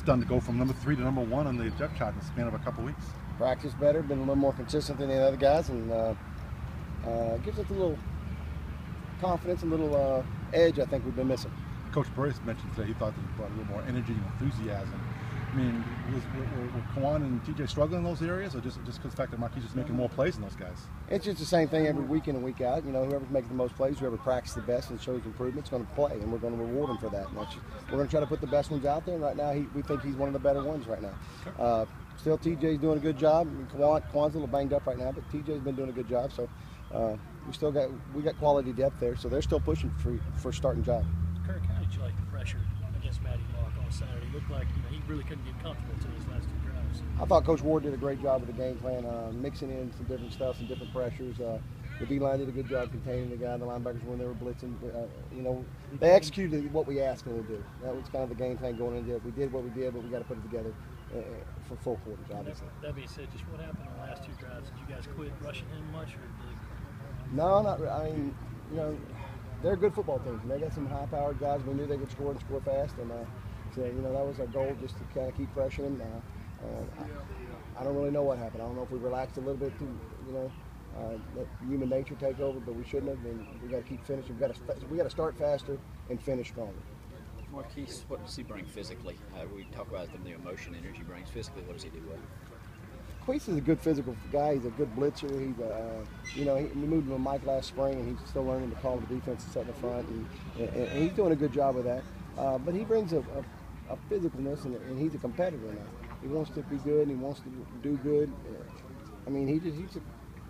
done to go from number 3 to number 1 on the depth chart in the span of a couple weeks? Practice better, been a little more consistent than the other guys, and gives us a little confidence, a little edge I think we've been missing. Coach Burris mentioned today he thought that he brought a little more energy and enthusiasm. I mean, were Kwan and TJ struggling in those areas, or just because the fact that Marquis is making more plays than those guys? It's just the same thing every week in and week out. You know, whoever's making the most plays, whoever practices the best and shows improvement is going to play, and we're going to reward them for that. And we're going to try to put the best ones out there, and right now we think he's one of the better ones right now. Sure. Still, TJ's doing a good job. I mean, Kwan's a little banged up right now, but TJ's been doing a good job. So we got quality depth there, so they're still pushing for a starting job. Kirk, how did you like the pressure against Matty Mock on Saturday? It looked like he really couldn't get comfortable until his last 2 drives. I thought Coach Ward did a great job with the game plan, mixing in some different stuff, some different pressures. The D-line did a good job containing the guy. The linebackers, when they were blitzing, you know, they executed what we asked them to do. That was kind of the game plan going into it. We did what we did, but we got to put it together for full quarters, obviously. That being said, just what happened on the last 2 drives? Did you guys quit rushing him much, or did... No, not really. I mean, you know, they're a good football team. They got some high-powered guys. We knew they could score and score fast, and so you know that was our goal, just to kind of keep pressuring. I don't really know what happened. I don't know if we relaxed a little bit too, you know, let human nature take over, but we shouldn't have. And we got to keep finishing. We got to start faster and finish stronger. Marquise, what does he bring physically? We talk about the emotion, energy he brings physically. What does he do well? Marquise is a good physical guy. He's a good blitzer. He's you know, we moved him to Mike last spring, and he's still learning to call the defense and set in the front, and he's doing a good job of that. But he brings a physicalness, and he's a competitor now. He wants to be good, and he wants to do good. I mean, he's a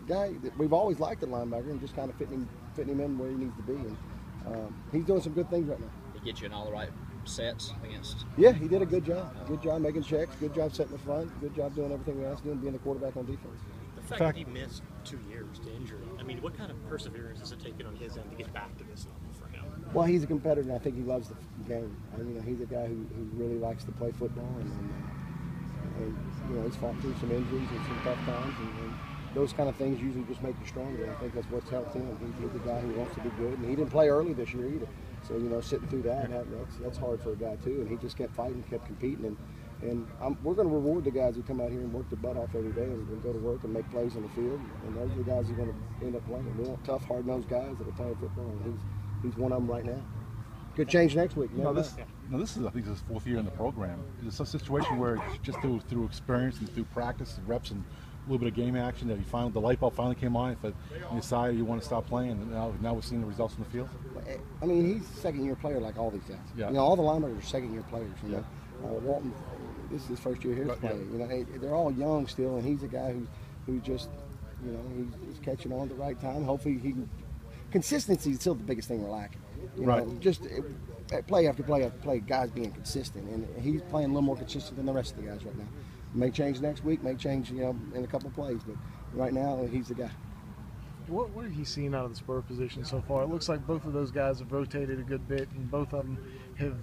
guy that we've always liked at linebacker, and just kind of fitting him in where he needs to be. And he's doing some good things right now. He gets you in all the right sets against. Yeah, he did a good job. Good job making checks. Good job setting the front. Good job doing everything we asked him, being the quarterback on defense. The fact that he missed 2 years to injury, I mean, what kind of perseverance is it taking on his end to get back to this level for him? Well, he's a competitor, and I think he loves the game. I mean, he's a guy who really likes to play football, and you know, he's fought through some injuries and some tough times, and those kind of things usually just make you stronger. I think that's what's helped him. He's a guy who wants to be good, and he didn't play early this year either. So, you know, sitting through that's hard for a guy too, and he just kept fighting, kept competing, and we're going to reward the guys who come out here and work their butt off every day and go to work and make plays on the field, and those are the guys who are going to end up playing. We want tough, hard-nosed guys that are playing football, and he's one of them right now. Could change next week. This is, I think, his 4th year in the program. It's a situation where just through experience and through practice and reps and a little bit of game action that the light bulb finally came on. If you decided you want to stop playing, and now we're seeing the results in the field. I mean, he's a second-year player like all these guys. Yeah. You know, all the linebackers are second-year players. You know, Walton, this is his first year here playing. You know, they're all young still, and he's a guy who just, you know, he's catching on at the right time. Hopefully, consistency is still the biggest thing we're lacking. You know, just play after play after play, guys being consistent, and he's playing a little more consistent than the rest of the guys right now. May change next week, may change, you know, in a couple of plays, but right now he's the guy. What have you seen out of the spur position so far? It looks like both of those guys have rotated a good bit, and both of them have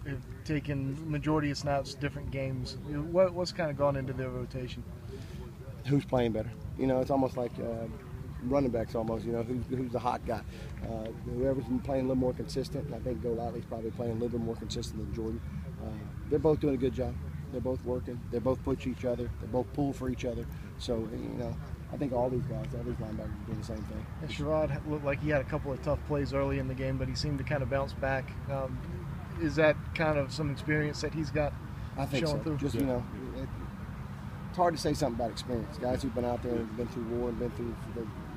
taken majority of snaps, different games. What's kind of gone into their rotation? Who's playing better? You know, it's almost like running backs almost, you know, who's the hot guy. Whoever's been playing a little more consistent, and I think Go Lightly's probably playing a little bit more consistent than Jordan. They're both doing a good job. They're both working. They both push each other. They both pull for each other. So, you know, I think all these guys, all these linebackers are doing the same thing. And Sherrod looked like he had a couple of tough plays early in the game, but he seemed to kind of bounce back. Is that kind of some experience that he's got I think showing so. through? Just, you know, it's hard to say something about experience. Guys who've been out there and been through war and been through,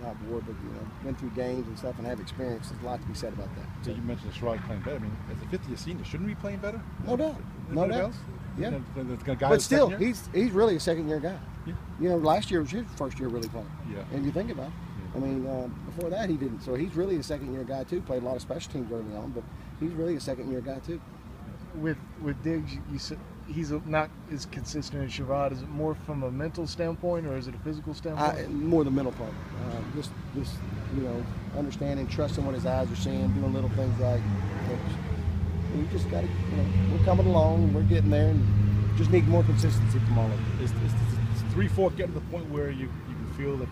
not war, but, you know, been through games and stuff and have experience, there's a lot to be said about that. So you mentioned Sherrod playing better. I mean, as a 50th senior, shouldn't he be playing better? No doubt. No doubt. Yeah. But still, he's really a second-year guy. Yeah. You know, last year was his first year really playing. Yeah. And you think about it. I mean, before that he didn't. So he's really a second-year guy too. Played a lot of special teams early on, but he's really a second-year guy too. With Diggs, you said he's not as consistent as Sherrod. Is it more from a mental standpoint, or is it a physical standpoint? More the mental part. Just you know, understanding, trusting what his eyes are seeing, doing little things right. We just got to, you know, we're coming along, we're getting there, and just need more consistency from all of it. Is 3-4 getting to the point where you can feel that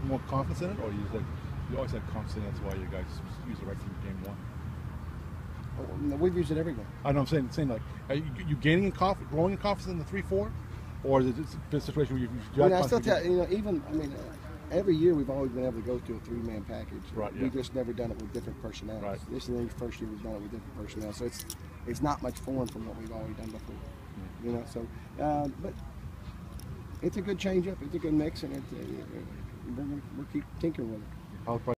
more confidence in it, or you always had confidence? That's why you guys use it right from game one. We've used it every game. I know I'm saying like, are you gaining in confidence, growing in confidence in the 3-4, or is it just a situation where you I still tell you know, even every year we've always been able to go to a 3-man package. Right. Yeah. We've just never done it with different personnel. Right. This is the first year we've done it with different personnel, so it's not much foreign from what we've always done before. You know, so but it's a good change up. It's a good mix, and we'll keep tinkering with it.